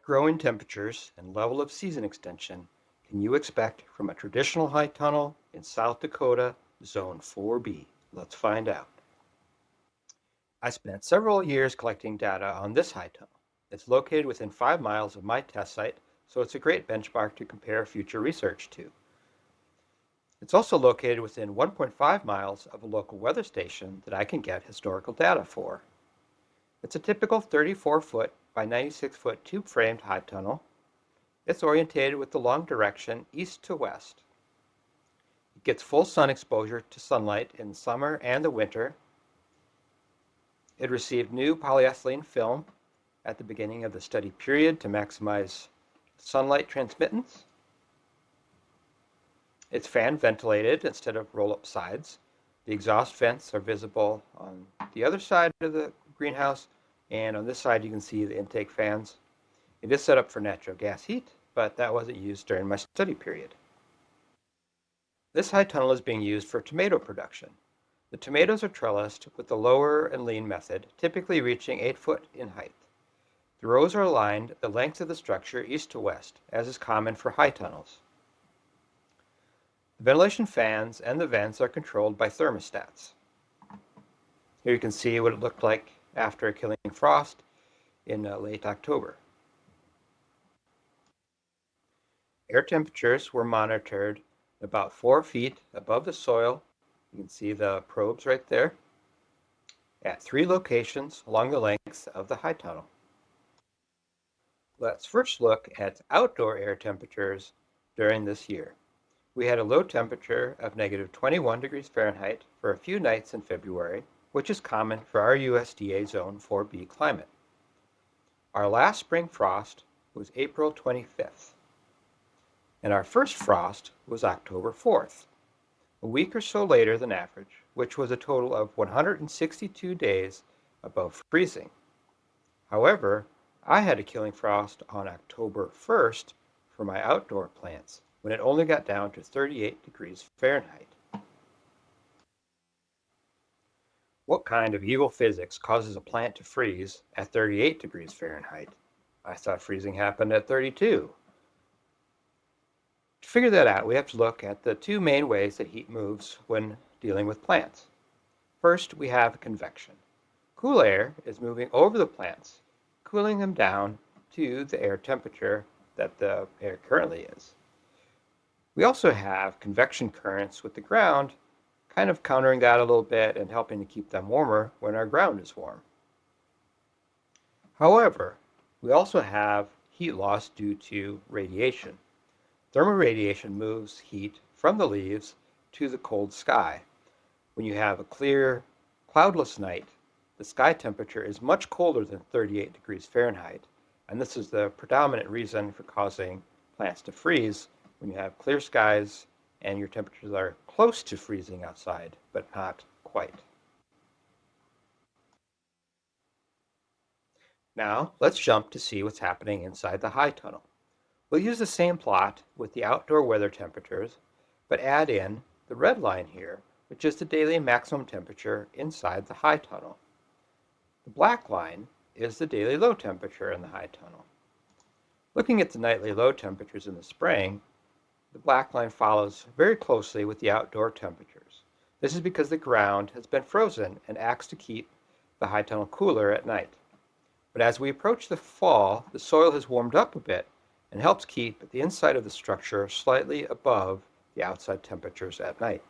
What growing temperatures and level of season extension can you expect from a traditional high tunnel in South Dakota Zone 4B? Let's find out. I spent several years collecting data on this high tunnel. It's located within 5 miles of my test site, so it's a great benchmark to compare future research to. It's also located within 1.5 miles of a local weather station that I can get historical data for. It's a typical 34-foot by 96-foot tube-framed high tunnel. It's orientated with the long direction east to west. It gets full sun exposure to sunlight in the summer and the winter. It received new polyethylene film at the beginning of the study period to maximize sunlight transmittance. It's fan ventilated instead of roll-up sides. The exhaust vents are visible on the other side of the greenhouse, and on this side you can see the intake fans. It is set up for natural gas heat, but that wasn't used during my study period. This high tunnel is being used for tomato production. The tomatoes are trellised with the lower and lean method, typically reaching 8 foot in height. The rows are aligned the length of the structure east to west, as is common for high tunnels. The ventilation fans and the vents are controlled by thermostats. Here you can see what it looked like after a killing frost in late October. Air temperatures were monitored about 4 feet above the soil. You can see the probes right there at 3 locations along the length of the high tunnel. Let's first look at outdoor air temperatures during this year. We had a low temperature of negative 21 degrees Fahrenheit for a few nights in February, which is common for our USDA Zone 4B climate. Our last spring frost was April 25th, and our first frost was October 4th, a week or so later than average, which was a total of 162 days above freezing. However, I had a killing frost on October 1st for my outdoor plants, when it only got down to 38 degrees Fahrenheit. What kind of evil physics causes a plant to freeze at 38 degrees Fahrenheit? I thought freezing happened at 32. To figure that out, we have to look at the 2 main ways that heat moves when dealing with plants. First, we have convection. Cool air is moving over the plants, cooling them down to the air temperature that the air currently is. We also have convection currents with the ground, kind of countering that a little bit and helping to keep them warmer when our ground is warm. However, we also have heat loss due to radiation. Thermal radiation moves heat from the leaves to the cold sky. When you have a clear, cloudless night, the sky temperature is much colder than 38 degrees Fahrenheit, and this is the predominant reason for causing plants to freeze when you have clear skies and your temperatures are close to freezing outside, but not quite. Now, let's jump to see what's happening inside the high tunnel. We'll use the same plot with the outdoor weather temperatures, but add in the red line here, which is the daily maximum temperature inside the high tunnel. The black line is the daily low temperature in the high tunnel. Looking at the nightly low temperatures in the spring, the black line follows very closely with the outdoor temperatures. This is because the ground has been frozen and acts to keep the high tunnel cooler at night. But as we approach the fall, the soil has warmed up a bit and helps keep the inside of the structure slightly above the outside temperatures at night.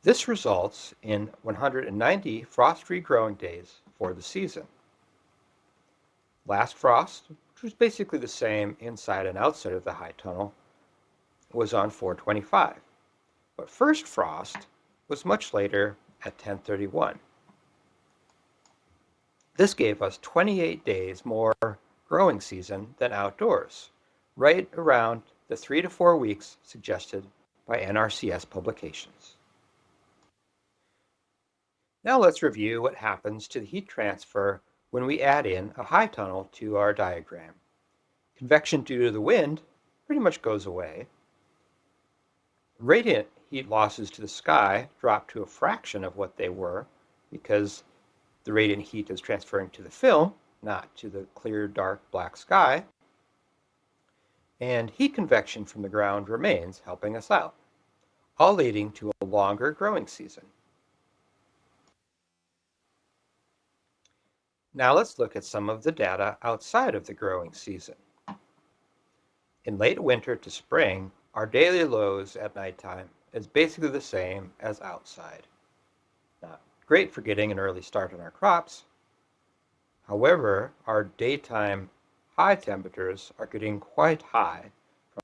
This results in 190 frost-free growing days for the season. Last frost, which was basically the same inside and outside of the high tunnel, was on 4/25. But first frost was much later at 10/31. This gave us 28 days more growing season than outdoors, right around the 3 to 4 weeks suggested by NRCS publications. Now let's review what happens to the heat transfer when we add in a high tunnel to our diagram. Convection due to the wind pretty much goes away. Radiant heat losses to the sky drop to a fraction of what they were because the radiant heat is transferring to the film, not to the clear, dark, black sky. And heat convection from the ground remains, helping us out, all leading to a longer growing season. Now let's look at some of the data outside of the growing season. In late winter to spring, our daily lows at nighttime is basically the same as outside. Not great for getting an early start on our crops. However, our daytime high temperatures are getting quite high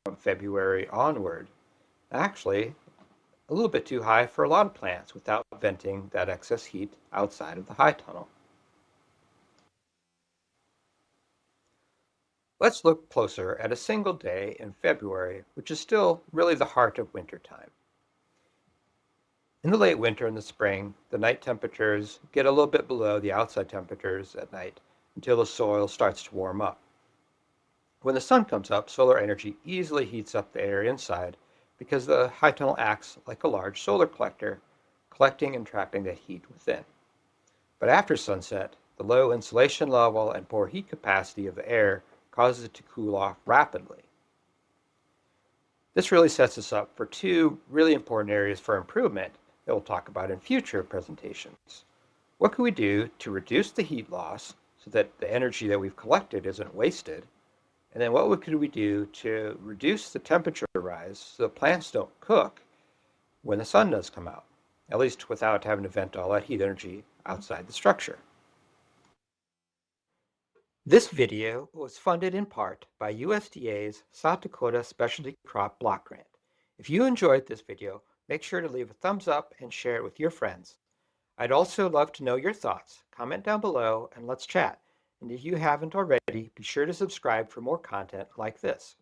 from February onward. Actually, a little bit too high for a lot of plants without venting that excess heat outside of the high tunnel. Let's look closer at a single day in February, which is still really the heart of winter time. In the late winter and the spring, the night temperatures get a little bit below the outside temperatures at night until the soil starts to warm up. When the sun comes up, solar energy easily heats up the air inside because the high tunnel acts like a large solar collector, collecting and trapping the heat within. But after sunset, the low insulation level and poor heat capacity of the air causes it to cool off rapidly. This really sets us up for two really important areas for improvement that we'll talk about in future presentations. What can we do to reduce the heat loss so that the energy that we've collected isn't wasted? And then what could we do to reduce the temperature rise so the plants don't cook when the sun does come out, at least without having to vent all that heat energy outside the structure? This video was funded in part by USDA's South Dakota Specialty Crop Block Grant. If you enjoyed this video, make sure to leave a thumbs up and share it with your friends. I'd also love to know your thoughts. Comment down below and let's chat. And if you haven't already, be sure to subscribe for more content like this.